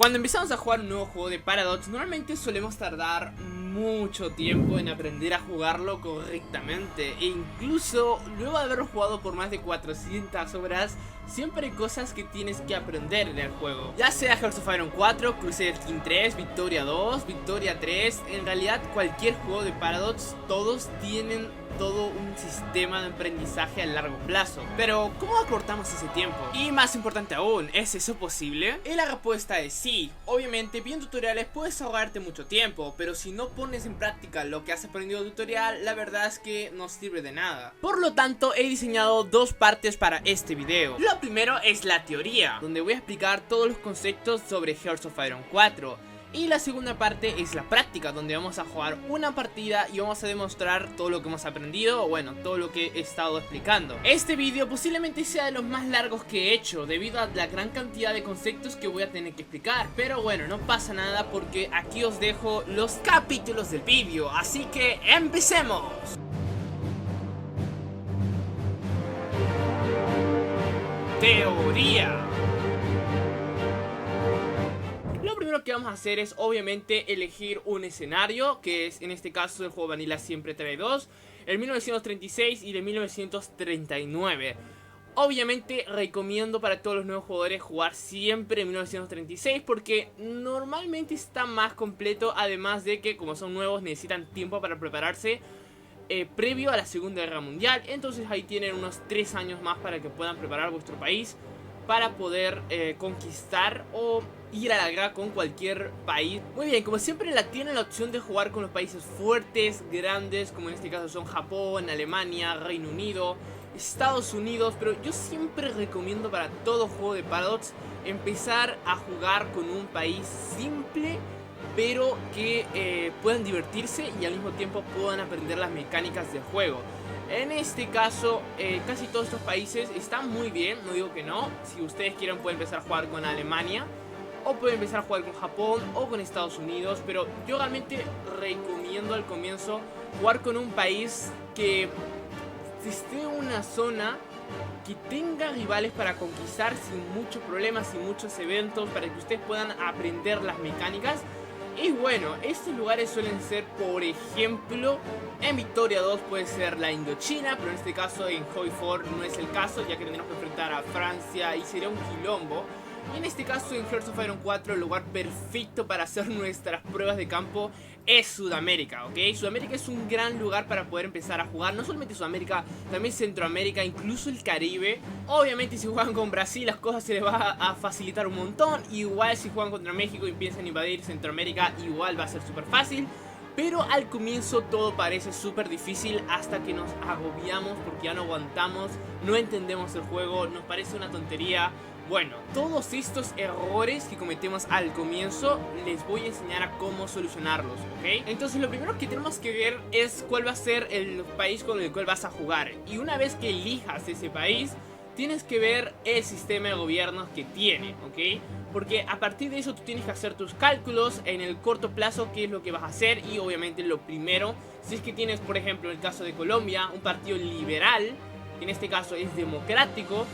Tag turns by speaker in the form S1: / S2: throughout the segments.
S1: Cuando empezamos a jugar un nuevo juego de Paradox, normalmente solemos tardar mucho tiempo en aprender a jugarlo correctamente. E incluso luego de haberlo jugado por más de 400 horas, siempre hay cosas que tienes que aprender en el juego. Ya sea Hearts of Iron 4, Crusader Kings 3, Victoria 2, Victoria 3. En realidad cualquier juego de Paradox, todos tienen todo un sistema de aprendizaje a largo plazo. Pero ¿cómo acortamos ese tiempo? Y más importante aún, ¿es eso posible? Y la respuesta es sí. Obviamente viendo tutoriales puedes ahorrarte mucho tiempo, pero si no pones en práctica lo que has aprendido en tutorial, la verdad es que no sirve de nada. Por lo tanto he diseñado dos partes para este video. Lo primero es la teoría, donde voy a explicar todos los conceptos sobre Hearts of Iron 4. Y la segunda parte es la práctica, donde vamos a jugar una partida y vamos a demostrar todo lo que hemos aprendido, o bueno, todo lo que he estado explicando. Este vídeo posiblemente sea de los más largos que he hecho, debido a la gran cantidad de conceptos que voy a tener que explicar. Pero bueno, no pasa nada porque aquí os dejo los capítulos del vídeo, así que ¡empecemos! Teoría. Lo primero que vamos a hacer es obviamente elegir un escenario, que es en este caso el juego Vanilla siempre trae dos, el 1936 y el 1939. Obviamente recomiendo para todos los nuevos jugadores jugar siempre en 1936 porque normalmente está más completo, además de que como son nuevos necesitan tiempo para prepararse previo a la Segunda Guerra Mundial. Entonces ahí tienen unos 3 años más para que puedan preparar vuestro país para poder conquistar o ir a la guerra con cualquier país. Muy bien, como siempre tienen la opción de jugar con los países fuertes, grandes, como en este caso son Japón, Alemania, Reino Unido, Estados Unidos. Pero yo siempre recomiendo para todo juego de Paradox empezar a jugar con un país simple, pero que puedan divertirse y al mismo tiempo puedan aprender las mecánicas del juego. En este caso, casi todos estos países están muy bien, no digo que no. Si ustedes quieren pueden empezar a jugar con Alemania, o pueden empezar a jugar con Japón o con Estados Unidos. Pero yo realmente recomiendo al comienzo jugar con un país que esté en una zona que tenga rivales para conquistar sin muchos problemas, sin muchos eventos, para que ustedes puedan aprender las mecánicas. Y bueno, estos lugares suelen ser, por ejemplo, en Victoria 2 puede ser la Indochina, pero en este caso en Hoi 4 no es el caso, ya que tendremos que enfrentar a Francia y sería un quilombo. Y en este caso en Hearts of Iron 4 el lugar perfecto para hacer nuestras pruebas de campo es Sudamérica, ¿ok? Sudamérica es un gran lugar para poder empezar a jugar, no solamente Sudamérica, también Centroamérica, incluso el Caribe. Obviamente si juegan con Brasil las cosas se les va a facilitar un montón. Igual si juegan contra México y empiezan a invadir Centroamérica, igual va a ser súper fácil. Pero al comienzo todo parece súper difícil hasta que nos agobiamos porque ya no aguantamos, no entendemos el juego, nos parece una tontería. Bueno, todos estos errores que cometemos al comienzo les voy a enseñar a cómo solucionarlos, ¿ok? Entonces lo primero que tenemos que ver es cuál va a ser el país con el cual vas a jugar. Y una vez que elijas ese país, tienes que ver el sistema de gobiernos que tiene, ¿ok? Porque a partir de eso tú tienes que hacer tus cálculos en el corto plazo, qué es lo que vas a hacer. Y obviamente lo primero, si es que tienes por ejemplo en el caso de Colombia, un partido liberal, que en este caso es democrático,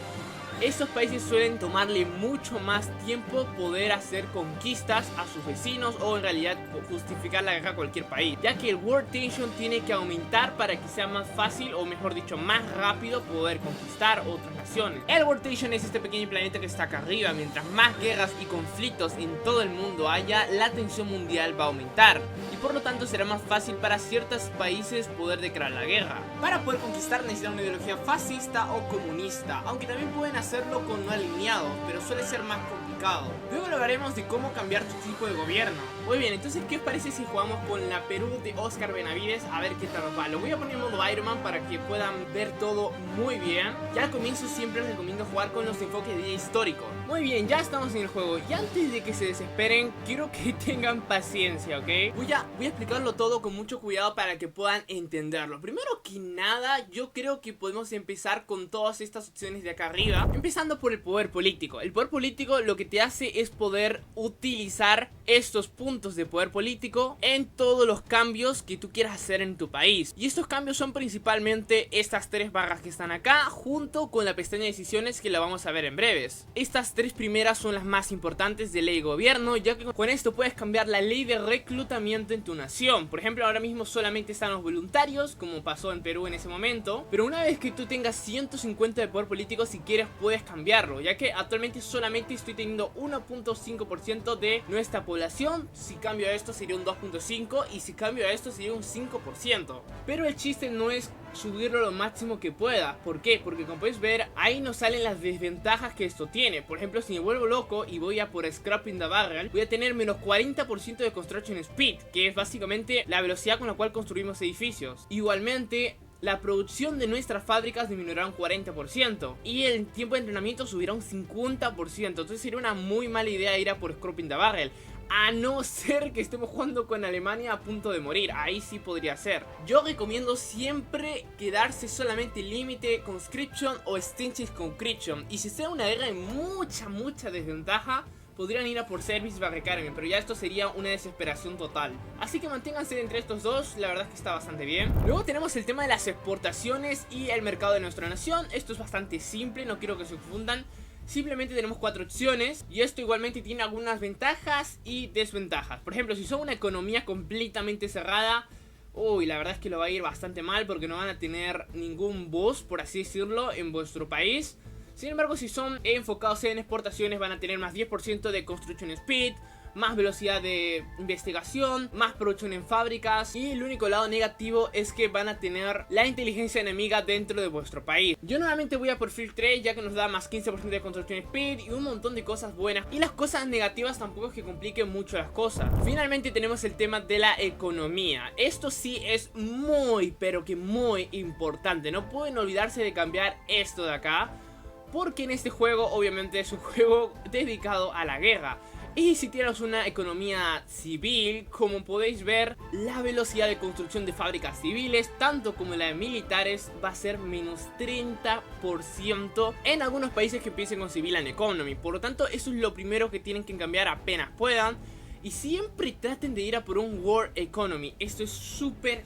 S1: estos países suelen tomarle mucho más tiempo poder hacer conquistas a sus vecinos o en realidad justificar la guerra a cualquier país, ya que el World Tension tiene que aumentar para que sea más fácil, o mejor dicho más rápido, poder conquistar otras naciones. El World Tension es este pequeño planeta que está acá arriba. Mientras más guerras y conflictos en todo el mundo haya, la tensión mundial va a aumentar y por lo tanto será más fácil para ciertos países poder declarar la guerra. Para poder conquistar necesitan una ideología fascista o comunista, aunque también pueden hacerlo con no alineados, pero suele ser más complicado. Luego hablaremos de cómo cambiar tu tipo de gobierno. Muy bien, entonces ¿qué os parece si jugamos con la Perú de Oscar Benavides? A ver qué tal nos va. Lo voy a poner en modo Iron Man para que puedan ver todo muy bien. Ya al comienzo siempre les recomiendo jugar con los enfoques de histórico. Muy bien, ya estamos en el juego y antes de que se desesperen quiero que tengan paciencia, ¿ok? Voy a explicarlo todo con mucho cuidado para que puedan entenderlo. Primero que nada, yo creo que podemos empezar con todas estas opciones de acá arriba, empezando por el poder político. El poder político lo que te hace es poder utilizar estos puntos de poder político en todos los cambios que tú quieras hacer en tu país. Y estos cambios son principalmente estas tres barras que están acá, junto con la pestaña de decisiones que la vamos a ver en breves. Estas tres primeras son las más importantes de ley y gobierno, ya que con esto puedes cambiar la ley de reclutamiento en tu nación. Por ejemplo, ahora mismo solamente están los voluntarios, como pasó en Perú en ese momento, pero una vez que tú tengas 150 de poder político, si quieres puedes cambiarlo, ya que actualmente solamente estoy teniendo 1.5% de nuestra población. Si cambio a esto sería un 2.5% y si cambio a esto sería un 5%. Pero el chiste no es subirlo lo máximo que pueda. ¿Por qué? Porque como puedes ver, ahí nos salen las desventajas que esto tiene. Por ejemplo, si me vuelvo loco y voy a por Scrapping the Barrel, voy a tener menos 40% de Construction Speed, que es básicamente la velocidad con la cual construimos edificios. Igualmente, la producción de nuestras fábricas disminuirá un 40% y el tiempo de entrenamiento subirá un 50%. Entonces sería una muy mala idea ir a por Scrapping the Barrel, a no ser que estemos jugando con Alemania a punto de morir. Ahí sí podría ser. Yo recomiendo siempre quedarse solamente límite Conscription o Extensive Conscription. Y si sea una guerra de mucha desventaja, podrían ir a por Service Barricade, pero ya esto sería una desesperación total. Así que manténganse entre estos dos, la verdad es que está bastante bien. Luego tenemos el tema de las exportaciones y el mercado de nuestra nación. Esto es bastante simple, no quiero que se confundan. Simplemente tenemos 4 opciones y esto igualmente tiene algunas ventajas y desventajas. Por ejemplo, si son una economía completamente cerrada, la verdad es que lo va a ir bastante mal porque no van a tener ningún boost, por así decirlo, en vuestro país. Sin embargo, si son enfocados en exportaciones, van a tener más 10% de Construction Speed, más velocidad de investigación, más producción en fábricas. Y el único lado negativo es que van a tener la inteligencia enemiga dentro de vuestro país. Yo nuevamente voy a por Field Trade, ya que nos da más 15% de Construction Speed y un montón de cosas buenas. Y las cosas negativas tampoco es que compliquen mucho las cosas. Finalmente tenemos el tema de la economía. Esto sí es muy, pero que muy importante. No pueden olvidarse de cambiar esto de acá, porque en este juego obviamente es un juego dedicado a la guerra. Y si tienes una economía civil, como podéis ver, la velocidad de construcción de fábricas civiles, tanto como la de militares, va a ser menos 30% en algunos países que empiecen con Civilian Economy. Por lo tanto, eso es lo primero que tienen que cambiar apenas puedan. Y siempre traten de ir a por un War Economy. Esto es súper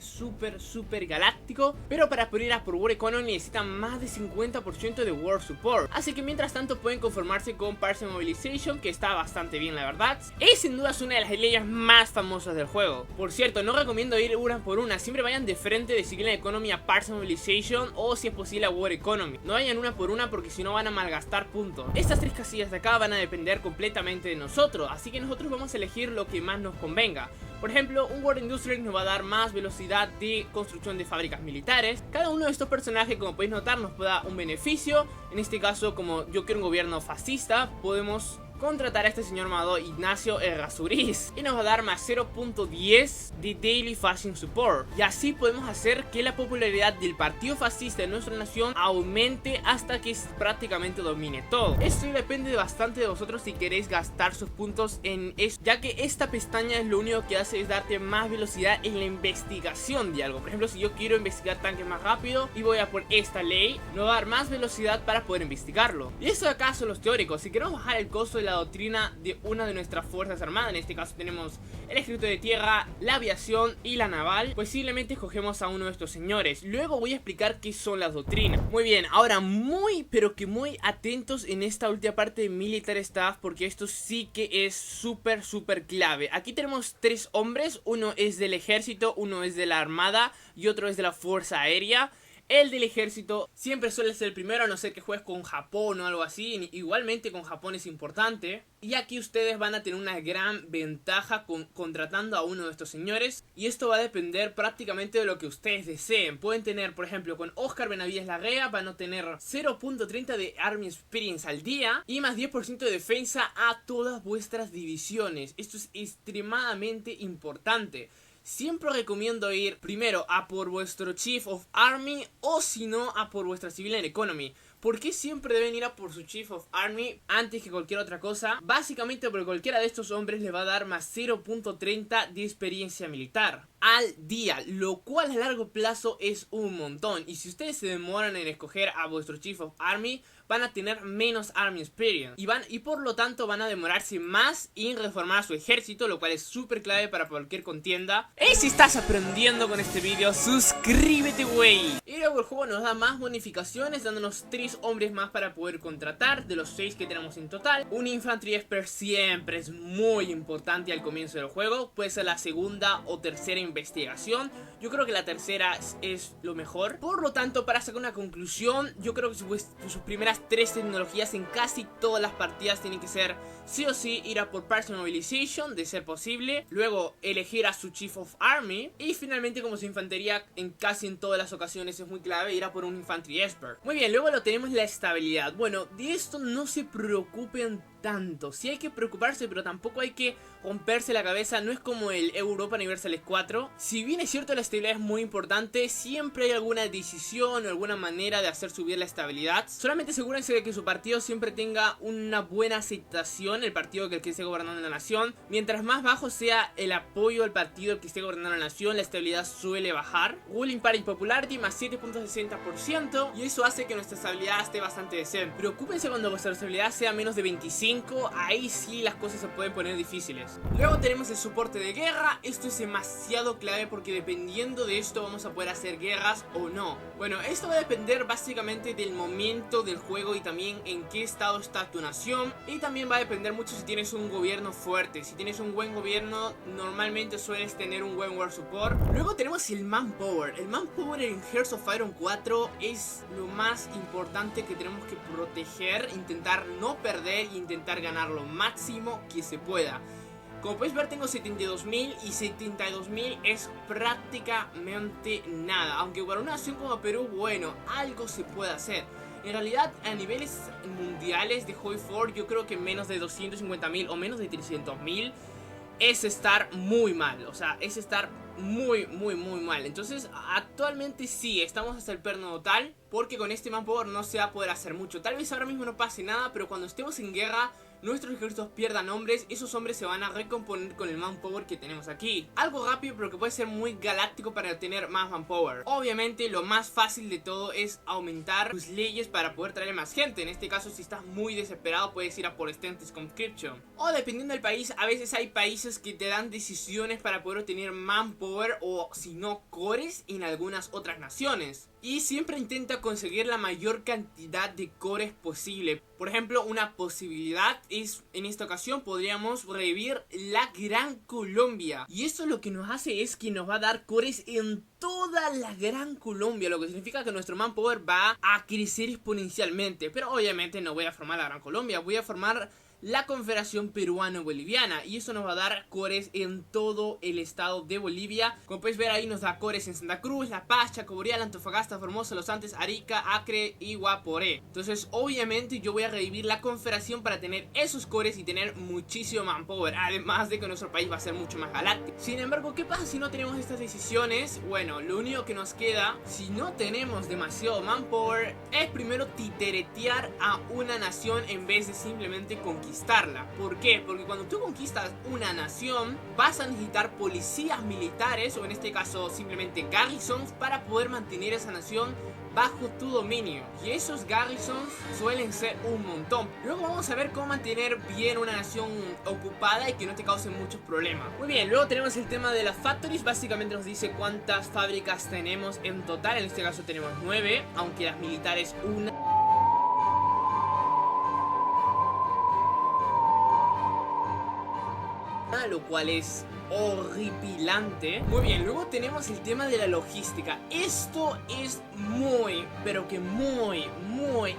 S1: galáctico. Pero para poder ir a por War Economy necesitan más de 50% de War Support. Así que mientras tanto pueden conformarse con Parse Mobilization, que está bastante bien, la verdad. Es sin duda una de las leyes más famosas del juego. Por cierto, no recomiendo ir una por una. Siempre vayan de frente de Civilian Economy a Parse Mobilization, o si es posible a War Economy. No vayan una por una porque si no van a malgastar puntos. Estas 3 casillas de acá van a depender completamente de nosotros. Así que nosotros vamos a elegir lo que más nos convenga. Por ejemplo, un War Industrial nos va a dar más velocidad de construcción de fábricas militares. Cada uno de estos personajes, como podéis notar, nos puede dar un beneficio. En este caso, como yo quiero un gobierno fascista, podemos contratar a este señor llamado Ignacio Errázuriz y nos va a dar más 0.10 de Daily Fashion Support. Y así podemos hacer que la popularidad del partido fascista de nuestra nación aumente hasta que prácticamente domine todo. Esto depende bastante de vosotros si queréis gastar sus puntos en esto, ya que esta pestaña es lo único que hace es darte más velocidad en la investigación de algo. Por ejemplo, si yo quiero investigar tanques más rápido y voy a por esta ley, nos va a dar más velocidad para poder investigarlo. Y esto de acá son los teóricos. Si queremos bajar el costo de la doctrina de una de nuestras fuerzas armadas, en este caso tenemos el ejército de tierra, la aviación y la naval, pues simplemente escogemos a uno de estos señores. Luego voy a explicar qué son las doctrinas. Muy bien, ahora muy pero que muy atentos en esta última parte de Military Staff, porque esto sí que es súper clave. Aquí tenemos 3 hombres, uno es del ejército, uno es de la armada y otro es de la fuerza aérea. El del ejército siempre suele ser el primero, a no ser que juegues con Japón o algo así. Igualmente con Japón es importante. Y aquí ustedes van a tener una gran ventaja contratando a uno de estos señores. Y esto va a depender prácticamente de lo que ustedes deseen. Pueden tener, por ejemplo, con Oscar Benavides Larrea, van a tener 0.30 de Army Experience al día y más 10% de defensa a todas vuestras divisiones. Esto es extremadamente importante. Siempre recomiendo ir primero a por vuestro Chief of Army o si no a por vuestra Civilian Economy. ¿Por qué siempre deben ir a por su Chief of Army antes que cualquier otra cosa? Básicamente porque cualquiera de estos hombres le va a dar más 0.30 de experiencia militar. al día, lo cual a largo plazo es un montón. Y si ustedes se demoran en escoger a vuestro Chief of Army, van a tener menos Army Experience y por lo tanto van a demorarse más en reformar su ejército, lo cual es súper clave para cualquier contienda. Y si estás aprendiendo con este vídeo, suscríbete, güey. Y luego el juego nos da más bonificaciones, dándonos 3 hombres más para poder contratar de los 6 que tenemos en total. Un Infantry Expert siempre es muy importante al comienzo del juego, puede ser la segunda o tercera investigación. Yo creo que la tercera es lo mejor. Por lo tanto, para sacar una conclusión, yo creo que sus primeras 3 tecnologías en casi todas las partidas tienen que ser sí o sí ir a por Personalization, de ser posible, luego elegir a su Chief of Army y finalmente, como su infantería en casi en todas las ocasiones es muy clave, ir a por un Infantry Expert. Muy bien, luego lo tenemos la estabilidad. Bueno, de esto no se preocupen tanto, sí hay que preocuparse, pero tampoco hay que romperse la cabeza. No es como el Europa Universales 4. Si bien es cierto la estabilidad es muy importante, siempre hay alguna decisión o alguna manera de hacer subir la estabilidad. Solamente asegúrense de que su partido siempre tenga una buena aceptación, el partido que esté gobernando la nación. Mientras más bajo sea el apoyo al partido que esté gobernando la nación, la estabilidad suele bajar. Ruling Party Popularity más 7.60%, y eso hace que nuestra estabilidad esté bastante decente. Preocúpense cuando vuestra estabilidad sea menos de 25, ahí sí las cosas se pueden poner difíciles. Luego tenemos el soporte de guerra. Esto es demasiado clave porque dependiendo de esto vamos a poder hacer guerras o no. Bueno, esto va a depender básicamente del momento del juego y también en qué estado está tu nación, y también va a depender mucho si tienes un gobierno fuerte. Si tienes un buen gobierno, normalmente sueles tener un buen war support. Luego tenemos el manpower. El manpower en Hearts of Iron 4 es lo más importante que tenemos que proteger, intentar no perder y intentar ganar lo máximo que se pueda. Como puedes ver, tengo 72.000 y 72.000 es prácticamente nada. Aunque para una nación como Perú, bueno, algo se puede hacer. En realidad, a niveles mundiales de Hoi 4, yo creo que menos de 250.000 o menos de 300.000 es estar muy mal. O sea, es estar muy mal. Entonces, actualmente sí, estamos hasta el perno total, porque con este manpower no se va a poder hacer mucho. Tal vez ahora mismo no pase nada, pero cuando estemos en guerra, nuestros ejércitos pierdan hombres, esos hombres se van a recomponer con el manpower que tenemos aquí. Algo rápido, pero que puede ser muy galáctico para tener más manpower. Obviamente, lo más fácil de todo es aumentar tus leyes para poder traer más gente. En este caso, si estás muy desesperado, puedes ir a por Extended Conscription. O dependiendo del país, a veces hay países que te dan decisiones para poder obtener manpower o, si no, cores en algunas otras naciones. Y siempre intenta conseguir la mayor cantidad de cores posible. Por ejemplo, una posibilidad es, en esta ocasión, podríamos revivir la Gran Colombia. Y eso lo que nos hace es que nos va a dar cores en toda la Gran Colombia, lo que significa que nuestro manpower va a crecer exponencialmente. Pero obviamente no voy a formar la Gran Colombia, voy a formar la Confederación Peruano-Boliviana, y eso nos va a dar cores en todo el estado de Bolivia. Como puedes ver, ahí nos da cores en Santa Cruz, La Paz, Chacoboreal, Antofagasta, Formosa, Los Andes, Arica, Acre y Guaporé. Entonces obviamente yo voy a revivir la Confederación para tener esos cores y tener muchísimo manpower, además de que nuestro país va a ser mucho más galáctico. Sin embargo, ¿qué pasa si no tenemos estas decisiones? Bueno, lo único que nos queda, si no tenemos demasiado manpower, es primero titeretear a una nación en vez de simplemente conquistarla. ¿Por qué? Porque cuando tú conquistas una nación, vas a necesitar policías militares, o en este caso simplemente garrisons, para poder mantener esa nación bajo tu dominio. Y esos garrisons suelen ser un montón. Luego vamos a ver cómo mantener bien una nación ocupada y que no te causen muchos problemas. Muy bien, luego tenemos el tema de las factories. Básicamente nos dice cuántas fábricas tenemos en total. En este caso tenemos 9, aunque las militares una. Lo cual es horripilante. Muy bien, luego tenemos el tema de la logística. Esto es muy, pero que muy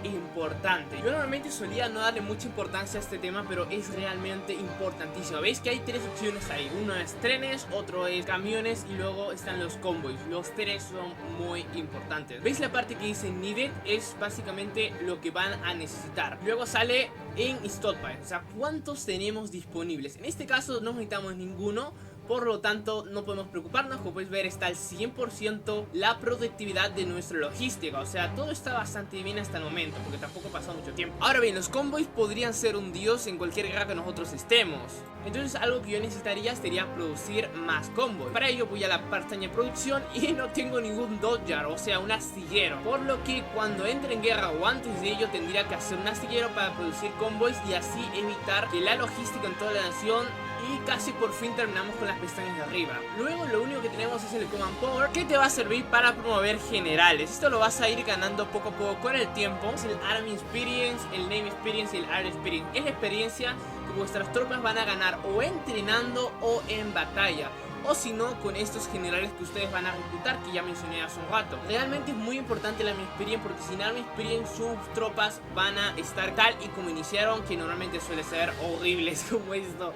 S1: importante. Yo normalmente solía no darle mucha importancia a este tema, pero es realmente importantísimo. Veis que hay 3 opciones ahí. Uno es trenes, otro es camiones y luego están los convoys. Los 3 son muy importantes. ¿Veis la parte que dice needed? Es básicamente lo que van a necesitar. Luego sale en stockpile, o sea, ¿cuántos tenemos disponibles? En este caso no necesitamos ninguno, por lo tanto no podemos preocuparnos. Como puedes ver, está al 100% la productividad de nuestra logística, o sea, todo está bastante bien hasta el momento, porque tampoco ha pasado mucho tiempo. Ahora bien, los convoys podrían ser hundidos en cualquier guerra que nosotros estemos, entonces algo que yo necesitaría sería producir más convoys. Para ello voy a la pestaña de producción y no tengo ningún dodger, o sea, un astillero, por lo que cuando entre en guerra o antes de ello tendría que hacer un astillero para producir convoys y así evitar que la logística en toda la nación. Y casi por fin terminamos con las pestañas de arriba. Luego lo único que tenemos es el Command Power, que te va a servir para promover generales. Esto lo vas a ir ganando poco a poco con el tiempo. Es el Army Experience, el Navy Experience y el Air Experience. Es la experiencia que vuestras tropas van a ganar o entrenando o en batalla, o si no con estos generales que ustedes van a reclutar, que ya mencioné hace un rato. Realmente es muy importante la Army Experience, porque sin Army Experience sus tropas van a estar tal y como iniciaron, que normalmente suele ser horribles como esto.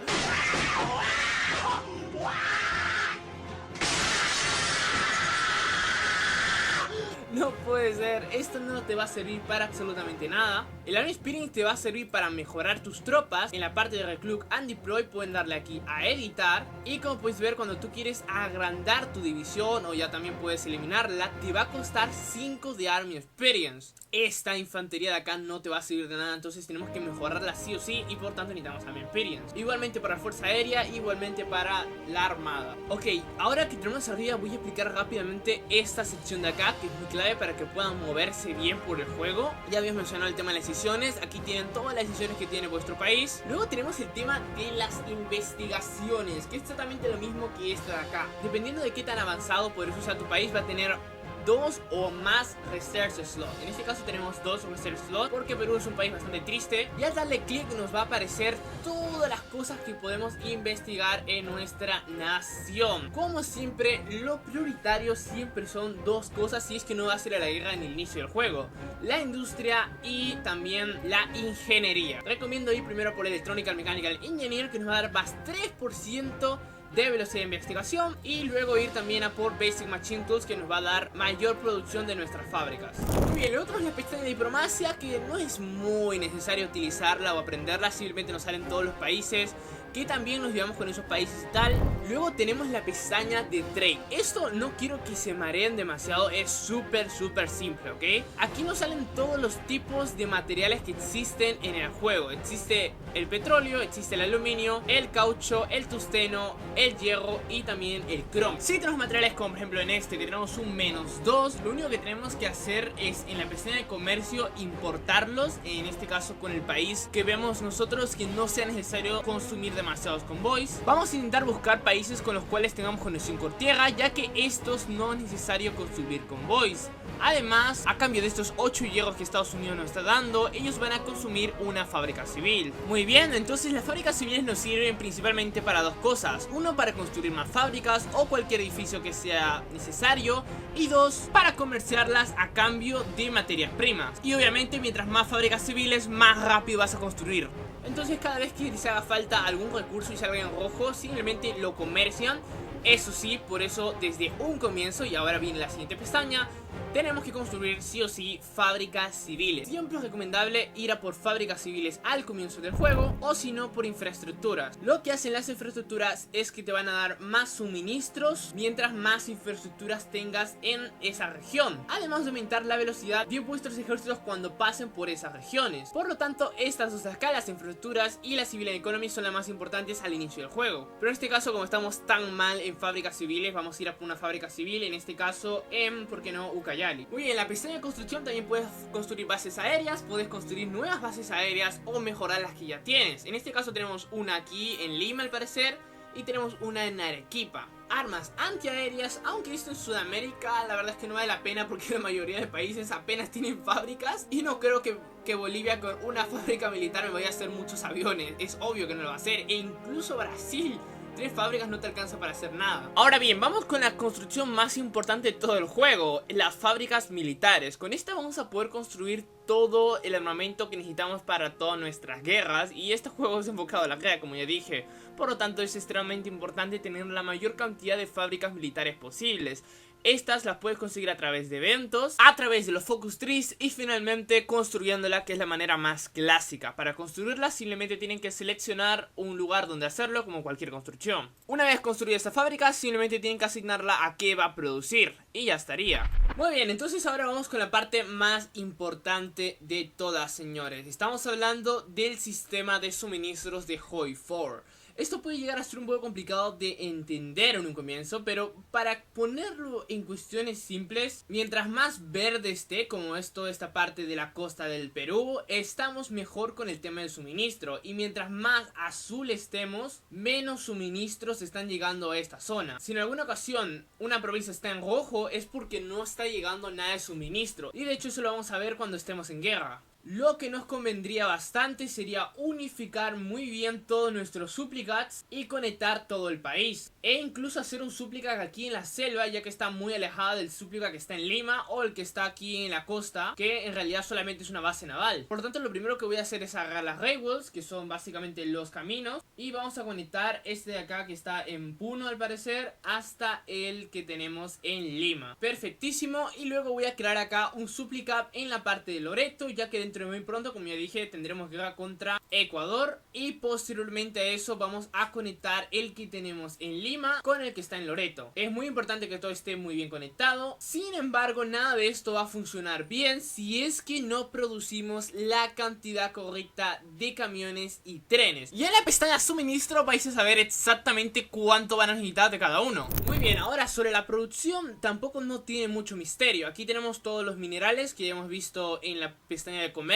S1: No puede ser, esto no te va a servir para absolutamente nada. El Army Experience te va a servir para mejorar tus tropas. En la parte de Recruit and Deploy pueden darle aquí a editar. Y como puedes ver, cuando tú quieres agrandar tu división o ya también puedes eliminarla, te va a costar 5 de Army Experience. Esta infantería de acá no te va a servir de nada, entonces tenemos que mejorarla sí o sí, y por tanto necesitamos Army Experience. Igualmente para la Fuerza Aérea, igualmente para la Armada. Ok, ahora que tenemos arriba voy a explicar rápidamente esta sección de acá, que es muy clave para que puedan moverse bien por el juego. Ya habíamos mencionado el tema de las decisiones, aquí tienen todas las decisiones que tiene vuestro país. Luego tenemos el tema de las investigaciones, que es exactamente lo mismo que esta de acá. Dependiendo de qué tan avanzado poderoso sea tu país, va a tener 2 o más research slots. En este caso tenemos 2 research slots, porque Perú es un país bastante triste. Y al darle clic nos va a aparecer todas las cosas que podemos investigar en nuestra nación. Como siempre, lo prioritario siempre son 2 cosas, si es que no va a ser a la guerra en el inicio del juego: la industria y también la ingeniería. Recomiendo ir primero por Electronical Mechanical Engineer, que nos va a dar más 3% de velocidad de investigación, y luego ir también a por Basic Machine Tools, que nos va a dar mayor producción de nuestras fábricas. Muy bien, lo otro es la pestaña de diplomacia, que no es muy necesario utilizarla o aprenderla, simplemente nos salen todos los países que también nos llevamos con esos países y tal. Luego tenemos la pestaña de Trade. Esto no quiero que se mareen demasiado, es súper simple, ¿ok? Aquí nos salen todos los tipos de materiales que existen en el juego. Existe el petróleo, existe el aluminio, el caucho, el tungsteno, el hierro y también el cromo. Si tenemos materiales como por ejemplo en este, que tenemos un -2, lo único que tenemos que hacer es en la pestaña de comercio importarlos, en este caso con el país que vemos nosotros, que no sea necesario consumir demasiados convoys. Vamos a intentar buscar países con los cuales tengamos conexión con tierra, ya que estos no es necesario consumir convoys. Además, a cambio de estos 8 hierros que Estados Unidos nos está dando, ellos van a consumir una fábrica civil. Muy bien, entonces las fábricas civiles nos sirven principalmente para 2 cosas: uno, para construir más fábricas o cualquier edificio que sea necesario, y 2, para comerciarlas a cambio de materias primas. Y obviamente mientras más fábricas civiles, más rápido vas a construir. Entonces cada vez que les haga falta algún recurso y salga en rojo, simplemente lo comercian. Eso sí, por eso desde un comienzo, y ahora viene la siguiente pestaña, tenemos que construir sí o sí fábricas civiles. Siempre es recomendable ir a por fábricas civiles al comienzo del juego, o si no por infraestructuras. Lo que hacen las infraestructuras es que te van a dar más suministros mientras más infraestructuras tengas en esa región, además de aumentar la velocidad de vuestros ejércitos cuando pasen por esas regiones. Por lo tanto, estas dos acá, las infraestructuras y la civil economy, son las más importantes al inicio del juego. Pero en este caso, como estamos tan mal en fábricas civiles, vamos a ir a por una fábrica civil, en este caso en, ¿por qué no?, Ucayali. Muy bien, en la pestaña de construcción también puedes construir bases aéreas, puedes construir nuevas bases aéreas o mejorar las que ya tienes. En este caso tenemos una aquí en Lima al parecer, y tenemos una en Arequipa. Armas antiaéreas, aunque esto en Sudamérica la verdad es que no vale la pena, porque la mayoría de países apenas tienen fábricas, y no creo que Bolivia con una fábrica militar me vaya a hacer muchos aviones. Es obvio que no lo va a hacer, e incluso Brasil, 3 fábricas no te alcanza para hacer nada. Ahora bien, vamos con la construcción más importante de todo el juego: las fábricas militares. Con esta vamos a poder construir todo el armamento que necesitamos para todas nuestras guerras, y este juego es enfocado a la guerra, como ya dije. Por lo tanto, es extremadamente importante tener la mayor cantidad de fábricas militares posibles. Estas las puedes conseguir a través de eventos, a través de los Focus Trees y finalmente construyéndola, que es la manera más clásica. Para construirla simplemente tienen que seleccionar un lugar donde hacerlo, como cualquier construcción. Una vez construida esta fábrica simplemente tienen que asignarla a qué va a producir y ya estaría. Muy bien, entonces ahora vamos con la parte más importante de todas, señores. Estamos hablando del sistema de suministros de HOI4. Esto puede llegar a ser un poco complicado de entender en un comienzo, pero para ponerlo en cuestiones simples, mientras más verde esté, como es toda esta parte de la costa del Perú, estamos mejor con el tema del suministro. Y mientras más azul estemos, menos suministros están llegando a esta zona. Si en alguna ocasión una provincia está en rojo, es porque no está llegando nada de suministro. Y de hecho eso lo vamos a ver cuando estemos en guerra. Lo que nos convendría bastante sería unificar muy bien todos nuestros supplicats y conectar todo el país. E incluso hacer un supplicat aquí en la selva, ya que está muy alejada del supplicat que está en Lima o el que está aquí en la costa, que en realidad solamente es una base naval. Por lo tanto, lo primero que voy a hacer es agarrar las railways, que son básicamente los caminos, y vamos a conectar este de acá que está en Puno al parecer hasta el que tenemos en Lima. Perfectísimo. Y luego voy a crear acá un supplicat en la parte de Loreto, ya que dentro de muy pronto, como ya dije, tendremos guerra contra Ecuador. Y posteriormente a eso vamos a conectar el que tenemos en Lima con el que está en Loreto. Es muy importante que todo esté muy bien conectado. Sin embargo, nada de esto va a funcionar bien si es que no producimos la cantidad correcta de camiones y trenes. Y en la pestaña suministro vais a saber exactamente cuánto van a necesitar de cada uno. Muy bien, ahora sobre la producción tampoco no tiene mucho misterio. Aquí tenemos todos los minerales que ya hemos visto en la pestaña de comercio.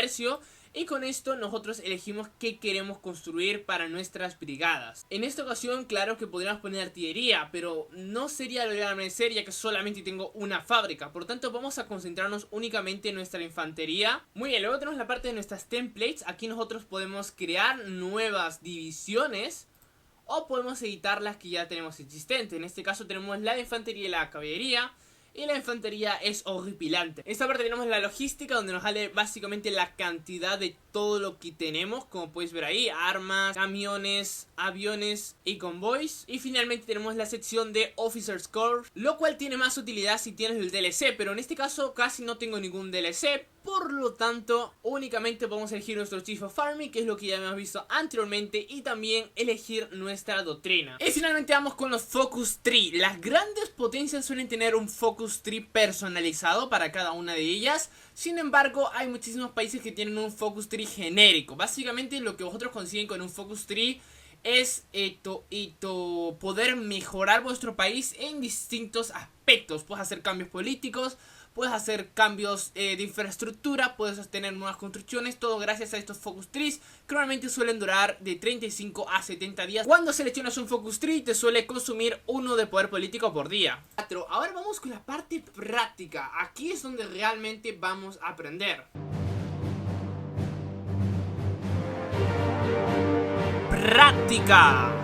S1: Y con esto nosotros elegimos qué queremos construir para nuestras brigadas. En esta ocasión, claro que podríamos poner artillería, pero no sería lo ideal de ser, ya que solamente tengo una fábrica. Por lo tanto, vamos a concentrarnos únicamente en nuestra infantería. Muy bien, luego tenemos la parte de nuestras templates. Aquí nosotros podemos crear nuevas divisiones o podemos editar las que ya tenemos existentes. En este caso tenemos la de infantería y la caballería. Y la infantería es horripilante. En esta parte tenemos la logística, donde nos sale básicamente la cantidad de todo lo que tenemos. Como puedes ver ahí, armas, camiones, aviones y convoys. Y finalmente tenemos la sección de Officers Corps, lo cual tiene más utilidad si tienes el DLC. Pero en este caso casi no tengo ningún DLC. Por lo tanto, únicamente podemos elegir nuestro Chief of Army, que es lo que ya hemos visto anteriormente, y también elegir nuestra doctrina. Y finalmente vamos con los Focus Tree. Las grandes potencias suelen tener un Focus Tree personalizado para cada una de ellas. Sin embargo, hay muchísimos países que tienen un Focus Tree genérico. Básicamente lo que vosotros consiguen con un Focus Tree es poder mejorar vuestro país en distintos aspectos. Puedes hacer cambios políticos, puedes hacer cambios de infraestructura, puedes tener nuevas construcciones, todo gracias a estos Focus Trees, que normalmente suelen durar de 35 a 70 días. Cuando seleccionas un Focus Tree te suele consumir uno de poder político por día. Ahora vamos con la parte práctica. Aquí es donde realmente vamos a aprender. Práctica.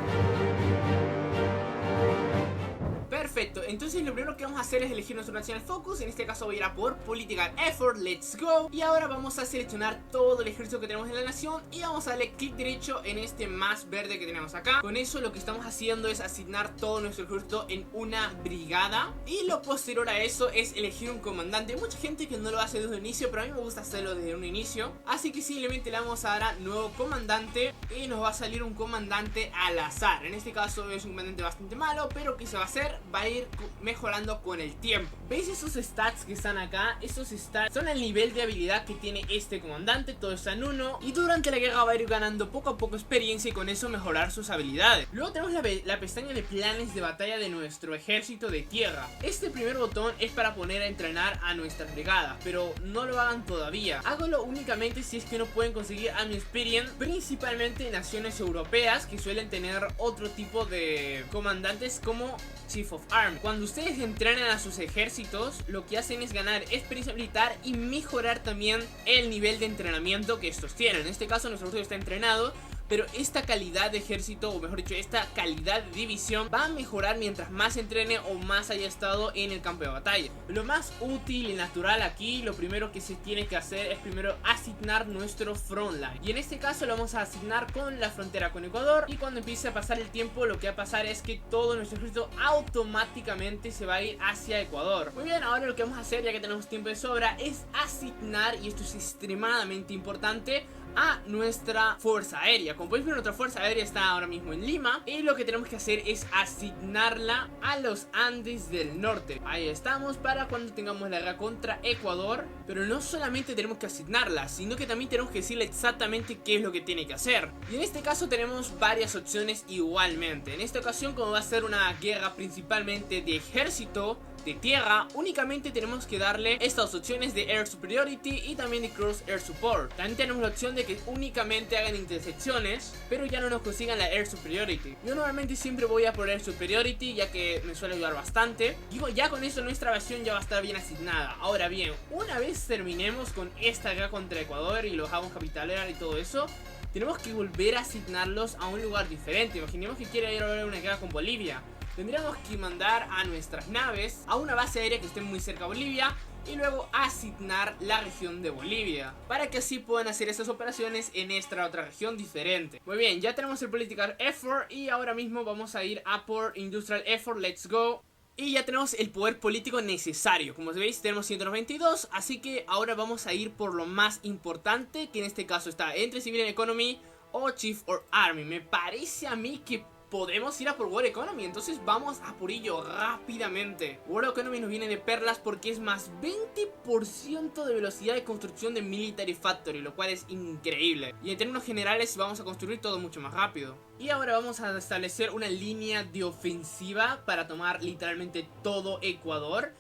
S1: Perfecto, entonces lo primero que vamos a hacer es elegir nuestro National Focus. En este caso voy a ir a por Political Effort, let's go. Y ahora vamos a seleccionar todo el ejército que tenemos en la nación y vamos a darle clic derecho en este más verde que tenemos acá. Con eso lo que estamos haciendo es asignar todo nuestro ejército en una brigada. Y lo posterior a eso es elegir un comandante. Hay mucha gente que no lo hace desde un inicio, pero a mí me gusta hacerlo desde un inicio. Así que simplemente le vamos a dar a nuevo comandante y nos va a salir un comandante al azar. En este caso es un comandante bastante malo, pero ¿qué se va a hacer? Va a ir mejorando con el tiempo. ¿Veis esos stats que están acá? Esos stats son el nivel de habilidad que tiene este comandante. Todo está en 1 y durante la guerra va a ir ganando poco a poco experiencia y con eso mejorar sus habilidades. Luego tenemos la pestaña de planes de batalla de nuestro ejército de tierra. Este primer botón es para poner a entrenar a nuestras brigadas, pero no lo hagan todavía. Hágalo únicamente si es que no pueden conseguir Army Experience, principalmente en naciones europeas que suelen tener otro tipo de comandantes como Chief of Army. Cuando ustedes entrenan a sus ejércitos, lo que hacen es ganar experiencia militar y mejorar también el nivel de entrenamiento que estos tienen. En este caso nuestro ejército está entrenado, pero esta calidad de ejército, o mejor dicho, esta calidad de división va a mejorar mientras más entrene o más haya estado en el campo de batalla. Lo más útil y natural aquí, lo primero que se tiene que hacer es primero asignar nuestro frontline, y en este caso lo vamos a asignar con la frontera con Ecuador, y cuando empiece a pasar el tiempo lo que va a pasar es que todo nuestro ejército automáticamente se va a ir hacia Ecuador. Muy bien, ahora lo que vamos a hacer, ya que tenemos tiempo de sobra, es asignar, y esto es extremadamente importante, a nuestra fuerza aérea. Como podéis ver, nuestra fuerza aérea está ahora mismo en Lima, y lo que tenemos que hacer es asignarla a los Andes del norte. Ahí estamos, para cuando tengamos la guerra contra Ecuador. Pero no solamente tenemos que asignarla, sino que también tenemos que decirle exactamente qué es lo que tiene que hacer. Y en este caso tenemos varias opciones igualmente. En esta ocasión, como va a ser una guerra principalmente de ejército, de tierra, únicamente tenemos que darle estas opciones de Air Superiority y también de Cross Air Support. También tenemos la opción de que únicamente hagan intersecciones, pero ya no nos consigan la Air Superiority. Yo normalmente siempre voy a por Air Superiority, ya que me suele ayudar bastante. Digo, ya con eso nuestra base ya va a estar bien asignada. Ahora bien, una vez terminemos con esta guerra contra Ecuador y los hagamos capitalear y todo eso, tenemos que volver a asignarlos a un lugar diferente. Imaginemos que quiere ir a ver una guerra con Bolivia. Tendríamos que mandar a nuestras naves a una base aérea que esté muy cerca de Bolivia y luego asignar la región de Bolivia, para que así puedan hacer esas operaciones en esta otra región diferente. Muy bien, ya tenemos el Political Effort y ahora mismo vamos a ir a por Industrial Effort. Let's go. Y ya tenemos el poder político necesario. Como veis, tenemos 192, así que ahora vamos a ir por lo más importante, que en este caso está entre Civilian Economy o Chief or Army. Me parece a mí que podemos ir a por World Economy, entonces vamos a por ello rápidamente. World Economy nos viene de perlas porque es más 20% de velocidad de construcción de Military Factory, lo cual es increíble. Y en términos generales vamos a construir todo mucho más rápido. Y ahora vamos a establecer una línea de ofensiva para tomar literalmente todo Ecuador.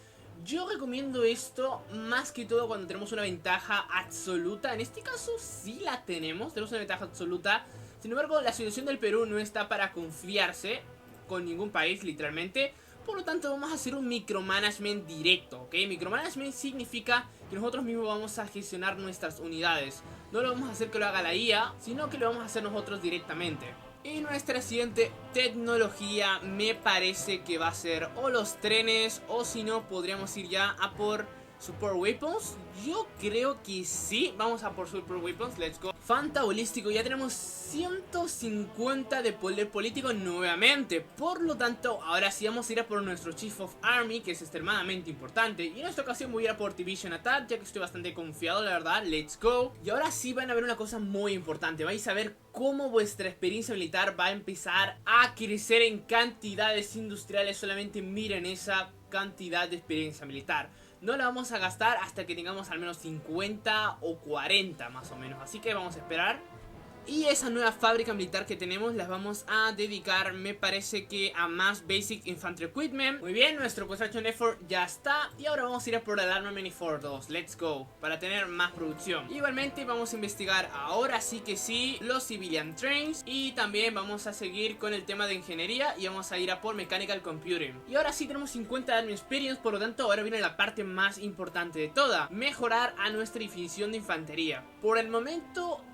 S1: Yo recomiendo esto más que todo cuando tenemos una ventaja absoluta. En este caso sí la tenemos una ventaja absoluta. Sin embargo, la situación del Perú no está para confiarse con ningún país, literalmente. Por lo tanto, vamos a hacer un micromanagement directo, ¿ok? Micromanagement significa que nosotros mismos vamos a gestionar nuestras unidades. No lo vamos a hacer que lo haga la IA, sino que lo vamos a hacer nosotros directamente. Y nuestra siguiente tecnología me parece que va a ser o los trenes, o si no, podríamos ir ya a por Support Weapons. Yo creo que sí, vamos a por Support Weapons, let's go. Fantabolístico, ya tenemos 150 de poder político nuevamente. Por lo tanto, ahora sí vamos a ir a por nuestro Chief of Army, que es extremadamente importante. Y en esta ocasión voy a ir a por Division Attack, ya que estoy bastante confiado, la verdad, let's go. Y ahora sí van a ver una cosa muy importante. Vais a ver cómo vuestra experiencia militar va a empezar a crecer en cantidades industriales. Solamente miren esa cantidad de experiencia militar. No la vamos a gastar hasta que tengamos al menos 50 o 40 más o menos. Así que vamos a esperar. Y esa nueva fábrica militar que tenemos las vamos a dedicar, me parece que a más Basic Infantry Equipment. Muy bien, nuestro Construction Effort ya está. Y ahora vamos a ir a por el Armament Effort 2, let's go, para tener más producción. Igualmente vamos a investigar ahora sí que sí los Civilian Trains. Y también vamos a seguir con el tema de ingeniería y vamos a ir a por Mechanical Computing. Y ahora sí tenemos 50 de Army Experience, por lo tanto ahora viene la parte más importante de toda: mejorar a nuestra definición de infantería. Por el momento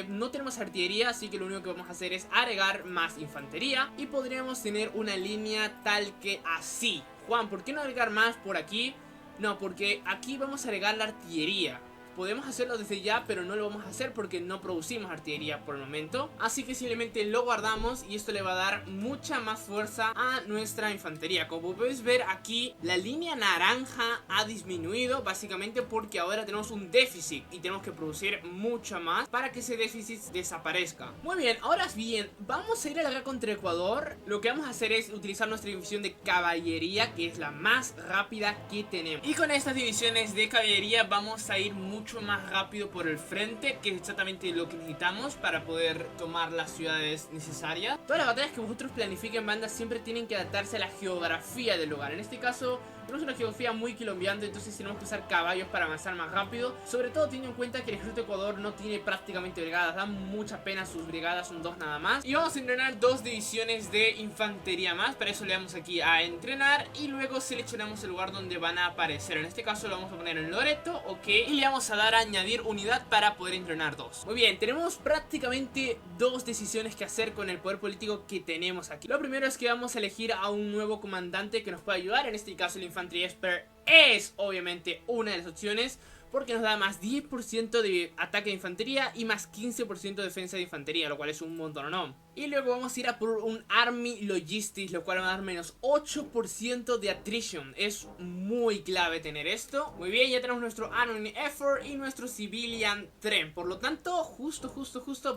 S1: no tenemos artillería, así que lo único que vamos a hacer es agregar más infantería. Y podríamos tener una línea tal que así. Juan, ¿por qué no agregar más por aquí? No, porque aquí vamos a agregar la artillería. Podemos hacerlo desde ya, pero no lo vamos a hacer porque no producimos artillería por el momento. Así que simplemente lo guardamos y esto le va a dar mucha más fuerza a nuestra infantería. Como puedes ver aquí, la línea naranja ha disminuido básicamente porque ahora tenemos un déficit y tenemos que producir mucha más para que ese déficit desaparezca. Muy bien, ahora bien, vamos a ir a la guerra contra Ecuador. Lo que vamos a hacer es utilizar nuestra división de caballería, que es la más rápida que tenemos. Y con estas divisiones de caballería vamos a ir mucho más rápido por el frente, que es exactamente lo que necesitamos para poder tomar las ciudades necesarias. Todas las batallas que vosotros planifiquen, banda, siempre tienen que adaptarse a la geografía del lugar. En este caso tenemos una geografía muy quilombiante, entonces tenemos que usar caballos para avanzar más rápido. Sobre todo teniendo en cuenta que el ejército de Ecuador no tiene prácticamente brigadas, dan mucha pena sus brigadas, son 2 nada más. Y vamos a entrenar 2 divisiones de infantería más. Para eso le damos aquí a entrenar y luego seleccionamos el lugar donde van a aparecer. En este caso lo vamos a poner en Loreto, ok. Y le vamos a dar a añadir unidad para poder entrenar 2. Muy bien, tenemos prácticamente dos decisiones que hacer con el poder político que tenemos aquí. Lo primero es que vamos a elegir a un nuevo comandante que nos pueda ayudar. En este caso el Infantry Expert es obviamente una de las opciones, porque nos da más 10% de ataque de infantería y más 15% de defensa de infantería, lo cual es un montón, ¿no? Y luego vamos a ir a por un Army Logistics, lo cual va a dar menos 8% de attrition. Es muy clave tener esto. Muy bien, ya tenemos nuestro Army Effort y nuestro Civilian Tren. Por lo tanto, justo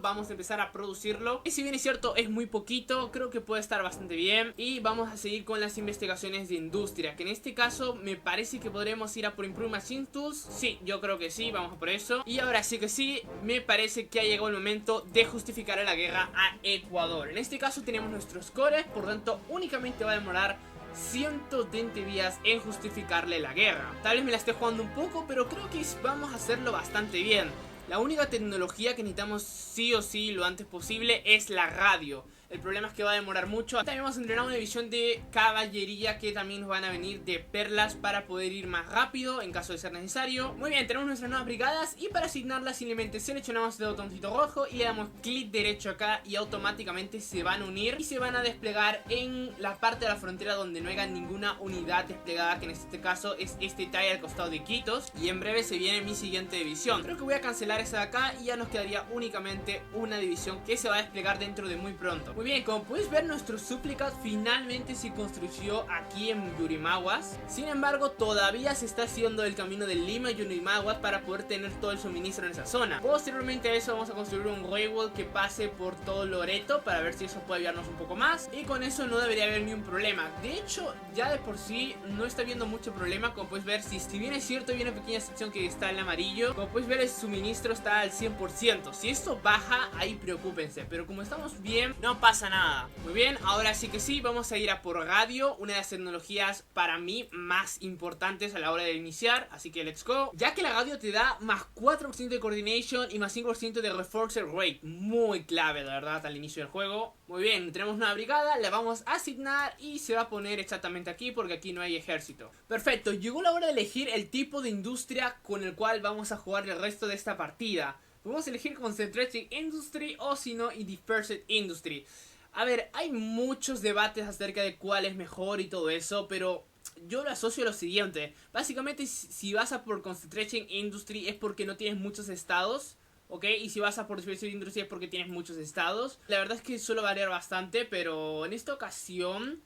S1: vamos a empezar a producirlo. Y si bien es cierto, es muy poquito, creo que puede estar bastante bien. Y vamos a seguir con las investigaciones de industria, que en este caso me parece que podremos ir a por Improve Machine Tools. Sí, yo creo que sí, vamos por eso. Y ahora sí que sí, me parece que ha llegado el momento de justificar la guerra a Ecuador. En este caso tenemos nuestros cores, por tanto únicamente va a demorar 120 días en justificarle la guerra. Tal vez me la esté jugando un poco, pero creo que vamos a hacerlo bastante bien. La única tecnología que necesitamos sí o sí lo antes posible es la radio. El problema es que va a demorar mucho. También vamos a entrenar una división de caballería que también nos van a venir de perlas para poder ir más rápido en caso de ser necesario. Muy bien, tenemos nuestras nuevas brigadas y para asignarlas simplemente seleccionamos el botoncito rojo y le damos clic derecho acá y automáticamente se van a unir y se van a desplegar en la parte de la frontera donde no haya ninguna unidad desplegada, que en este caso es este talle al costado de Iquitos. Y en breve se viene mi siguiente división. Creo que voy a cancelar esa de acá y ya nos quedaría únicamente una división que se va a desplegar dentro de muy pronto. Muy bien, como puedes ver, nuestro Súplica finalmente se construyó aquí en Yurimaguas. Sin embargo, todavía se está haciendo el camino de Lima y Yurimaguas para poder tener todo el suministro en esa zona. Posteriormente a eso vamos a construir un railway que pase por todo Loreto para ver si eso puede ayudarnos un poco más. Y con eso no debería haber ni un problema. De hecho, ya de por sí no está habiendo mucho problema. Como puedes ver, si bien es cierto, hay una pequeña sección que está en amarillo, como puedes ver, el suministro está al 100%. Si esto baja, ahí preocúpense. Pero como estamos bien, no pasa nada. Muy bien, ahora sí que sí, vamos a ir a por radio, una de las tecnologías para mí más importantes a la hora de iniciar, así que let's go. Ya que la radio te da más 4% de coordination y más 5% de reinforcer rate, muy clave la verdad al inicio del juego. Muy bien, tenemos una brigada, la vamos a asignar y se va a poner exactamente aquí porque aquí no hay ejército. Perfecto, llegó la hora de elegir el tipo de industria con el cual vamos a jugar el resto de esta partida. Podemos elegir Concentrated Industry o si no, Dispersed Industry. A ver, hay muchos debates acerca de cuál es mejor y todo eso, pero yo lo asocio a lo siguiente. Básicamente, si vas a por Concentration Industry es porque no tienes muchos estados, ¿ok? Y si vas a por Dispersed Industry es porque tienes muchos estados. La verdad es que suele variar bastante, pero en esta ocasión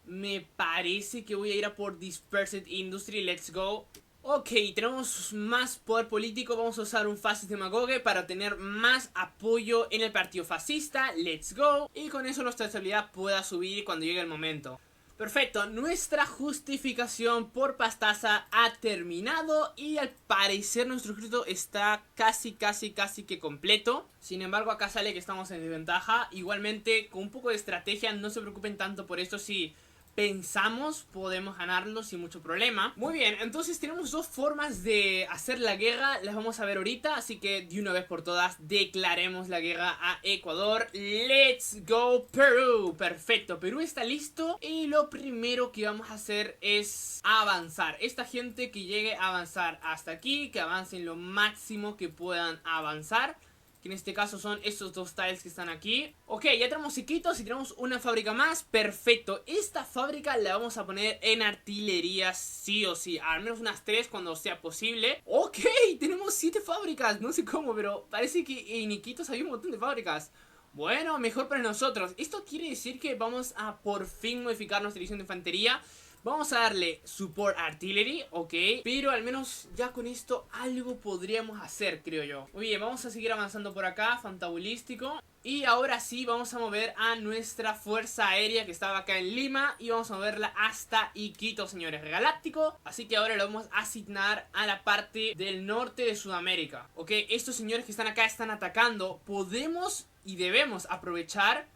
S1: me parece que voy a ir a por Dispersed Industry. Let's go. Ok, tenemos más poder político, vamos a usar un Fascist Demagogue para tener más apoyo en el partido fascista, let's go. Y con eso nuestra estabilidad pueda subir cuando llegue el momento. Perfecto, nuestra justificación por Pastaza ha terminado y al parecer nuestro ejército está casi que completo. Sin embargo, acá sale que estamos en desventaja. Igualmente, con un poco de estrategia, no se preocupen tanto por esto. Si pensamos, podemos ganarlo sin mucho problema. Muy bien, entonces tenemos dos formas de hacer la guerra. Las vamos a ver ahorita, así que de una vez por todas declaremos la guerra a Ecuador. Let's go Perú. Perfecto, Perú está listo y lo primero que vamos a hacer es avanzar. Esta gente que llegue a avanzar hasta aquí, que avancen lo máximo que puedan avanzar, que en este caso son estos dos tiles que están aquí. Ok, ya tenemos Iquitos y tenemos una fábrica más. Perfecto, esta fábrica la vamos a poner en artillería sí o sí, al menos unas 3 cuando sea posible. Ok, tenemos 7 fábricas, no sé cómo, pero parece que en Iquitos hay un montón de fábricas. Bueno, mejor para nosotros. Esto quiere decir que vamos a por fin modificar nuestra división de infantería. Vamos a darle Support Artillery, ok, pero al menos ya con esto algo podríamos hacer, creo yo. Muy bien, vamos a seguir avanzando por acá, fantabulístico. Y ahora sí vamos a mover a nuestra fuerza aérea que estaba acá en Lima y vamos a moverla hasta Iquitos, señores, galáctico. Así que ahora lo vamos a asignar a la parte del norte de Sudamérica, ok. Estos señores que están acá están atacando. Podemos y debemos aprovechar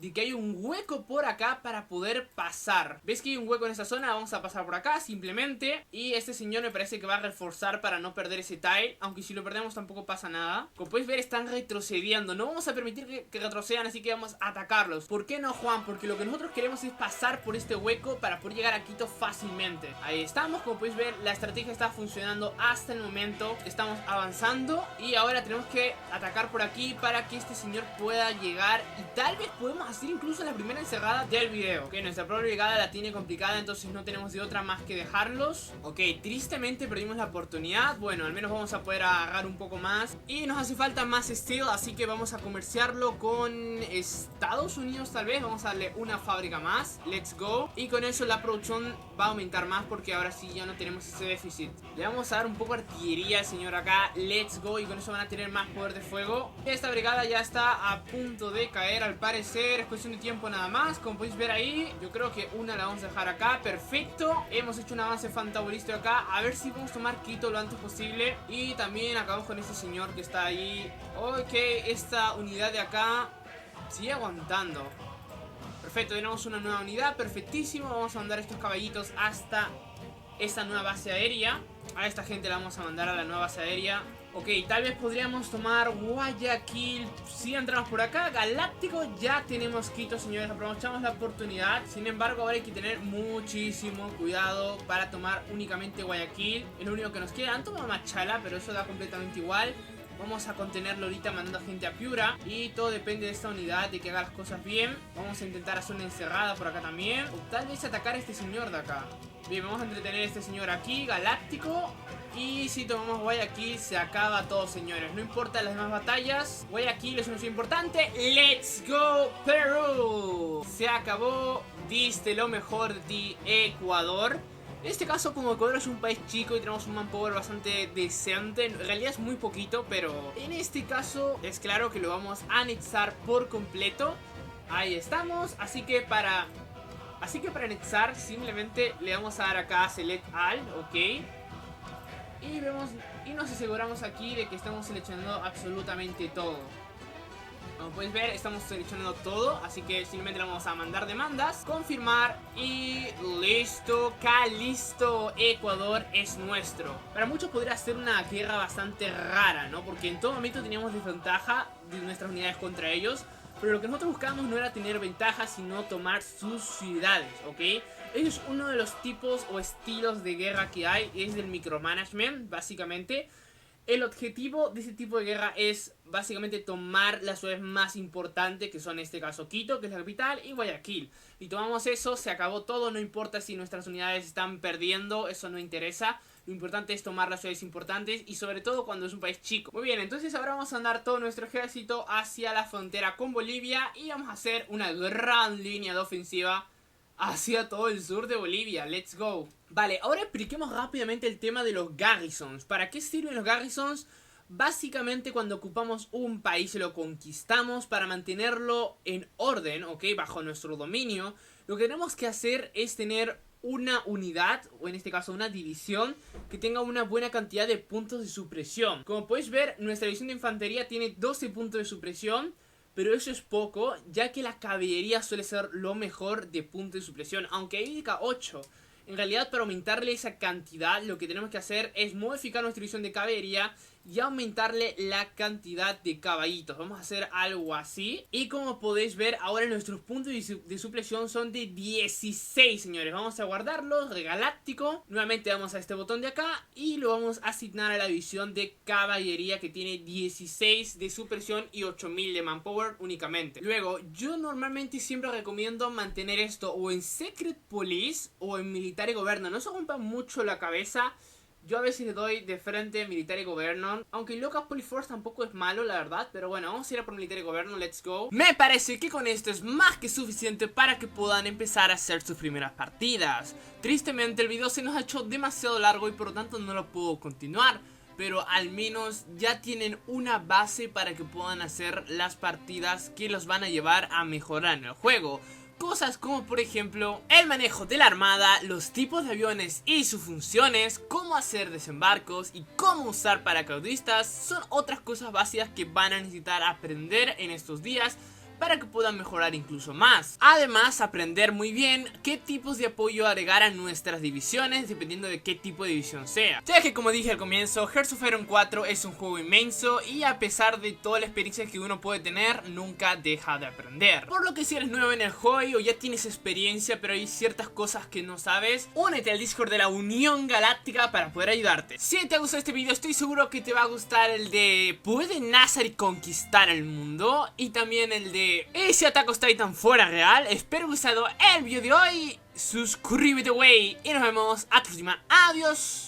S1: de que hay un hueco por acá para poder pasar. ¿Ves que hay un hueco en esa zona? Vamos a pasar por acá simplemente. Y este señor me parece que va a reforzar para no perder ese tile, aunque si lo perdemos tampoco pasa nada. Como podéis ver, están retrocediendo. No vamos a permitir que retrocedan, así que vamos a atacarlos. ¿Por qué no, Juan? Porque lo que nosotros queremos es pasar por este hueco para poder llegar a Quito fácilmente. Ahí estamos, como podéis ver, la estrategia está funcionando hasta el momento. Estamos avanzando y ahora tenemos que atacar por aquí para que este señor pueda llegar. Y tal vez podemos hacer incluso la primera encerrada del video. Ok, nuestra propia llegada la tiene complicada, entonces no tenemos de otra más que dejarlos. Ok, tristemente perdimos la oportunidad. Bueno, al menos vamos a poder agarrar un poco más. Y nos hace falta más steel, así que vamos a comerciarlo con Estados Unidos tal vez. Vamos a darle una fábrica más. Let's go. Y con eso la producción va a aumentar más porque ahora sí ya no tenemos ese déficit. Le vamos a dar un poco de artillería al señor acá. Let's go. Y con eso van a tener más poder de fuego. Esta brigada ya está a punto de caer al parecer. Es cuestión de tiempo nada más. Como podéis ver ahí, yo creo que una la vamos a dejar acá. Perfecto. Hemos hecho un avance fantabulístico acá. A ver si podemos tomar Quito lo antes posible. Y también acabamos con este señor que está ahí. Ok, esta unidad de acá sigue aguantando. Perfecto, tenemos una nueva unidad. Perfectísimo. Vamos a mandar estos caballitos hasta esta nueva base aérea. A esta gente la vamos a mandar a la nueva base aérea. Ok, tal vez podríamos tomar Guayaquil. Si entramos por acá, Galáctico, ya tenemos Quito, señores. Aprovechamos la oportunidad. Sin embargo, ahora hay que tener muchísimo cuidado para tomar únicamente Guayaquil. Es lo único que nos queda. Han tomado Machala, pero eso da completamente igual. Vamos a contenerlo ahorita mandando gente a Piura. Y todo depende de esta unidad, de que haga las cosas bien. Vamos a intentar hacer una encerrada por acá también. O tal vez atacar a este señor de acá. Bien, vamos a entretener a este señor aquí, Galáctico. Y si tomamos Guayaquil, se acaba todo, señores. No importa las demás batallas. Guayaquil es una ciudad importante. ¡Let's go, Perú! Se acabó. Diste lo mejor de Ecuador. En este caso, como Ecuador es un país chico y tenemos un manpower bastante decente, en realidad es muy poquito, pero en este caso es claro que lo vamos a anexar por completo. Ahí estamos, así que para anexar simplemente le vamos a dar acá Select All, ok. Y vemos y nos aseguramos aquí de que estamos seleccionando absolutamente todo. Como puedes ver, estamos seleccionando todo, así que simplemente le vamos a mandar demandas, confirmar y listo, listo, Ecuador es nuestro. Para muchos podría ser una guerra bastante rara, ¿no? Porque en todo momento teníamos desventaja de nuestras unidades contra ellos, pero lo que nosotros buscábamos no era tener ventaja, sino tomar sus ciudades, ¿ok? Es uno de los tipos o estilos de guerra que hay, es del micromanagement, básicamente. El objetivo de este tipo de guerra es básicamente tomar las ciudades más importantes, que son en este caso Quito, que es la capital, y Guayaquil. Y tomamos eso, se acabó todo, no importa si nuestras unidades están perdiendo, eso no interesa. Lo importante es tomar las ciudades importantes y sobre todo cuando es un país chico. Muy bien, entonces ahora vamos a mandar todo nuestro ejército hacia la frontera con Bolivia y vamos a hacer una gran línea de ofensiva hacia todo el sur de Bolivia. Let's go. Vale, ahora expliquemos rápidamente el tema de los garrisons. ¿Para qué sirven los garrisons? Básicamente cuando ocupamos un país y lo conquistamos, para mantenerlo en orden, ¿ok? Bajo nuestro dominio, lo que tenemos que hacer es tener una unidad, o en este caso una división, que tenga una buena cantidad de puntos de supresión. Como podéis ver, nuestra división de infantería tiene 12 puntos de supresión, pero eso es poco, ya que la caballería suele ser lo mejor de puntos de supresión, aunque ahí indica 8. En realidad, para aumentarle esa cantidad, lo que tenemos que hacer es modificar nuestra división de caballería y aumentarle la cantidad de caballitos. Vamos a hacer algo así. Y como podéis ver, ahora nuestros puntos de supresión son de 16, señores. Vamos a guardarlos, Galáctico. Nuevamente vamos a este botón de acá y lo vamos a asignar a la división de caballería, que tiene 16 de supresión y 8000 de manpower únicamente. Luego, yo normalmente siempre recomiendo mantener esto o en Secret Police o en Military Governor. No se rompa mucho la cabeza. Yo a veces le doy de frente Military Governor, aunque Local Police Force tampoco es malo, la verdad. Pero bueno, vamos a ir a por Military Governor, let's go. Me parece que con esto es más que suficiente para que puedan empezar a hacer sus primeras partidas. Tristemente el video se nos ha hecho demasiado largo y por lo tanto no lo puedo continuar, pero al menos ya tienen una base para que puedan hacer las partidas que los van a llevar a mejorar en el juego. Cosas como por ejemplo el manejo de la armada, los tipos de aviones y sus funciones, cómo hacer desembarcos y cómo usar paracaidistas son otras cosas básicas que van a necesitar aprender en estos días para que puedan mejorar incluso más. Además, aprender muy bien qué tipos de apoyo agregar a nuestras divisiones dependiendo de qué tipo de división sea. Ya que, como dije al comienzo, Hearts of Iron 4 es un juego inmenso y a pesar de toda la experiencia que uno puede tener, nunca deja de aprender. Por lo que si eres nuevo en el juego o ya tienes experiencia pero hay ciertas cosas que no sabes, únete al Discord de la Unión Galáctica para poder ayudarte. Si te ha gustado este video, estoy seguro que te va a gustar el de ¿puede Nazari conquistar el mundo? Y también el de ¿y si Attack on Titan fuera real? Espero que os haya gustado el video de hoy. Suscríbete, wey, y nos vemos a la próxima. Adiós.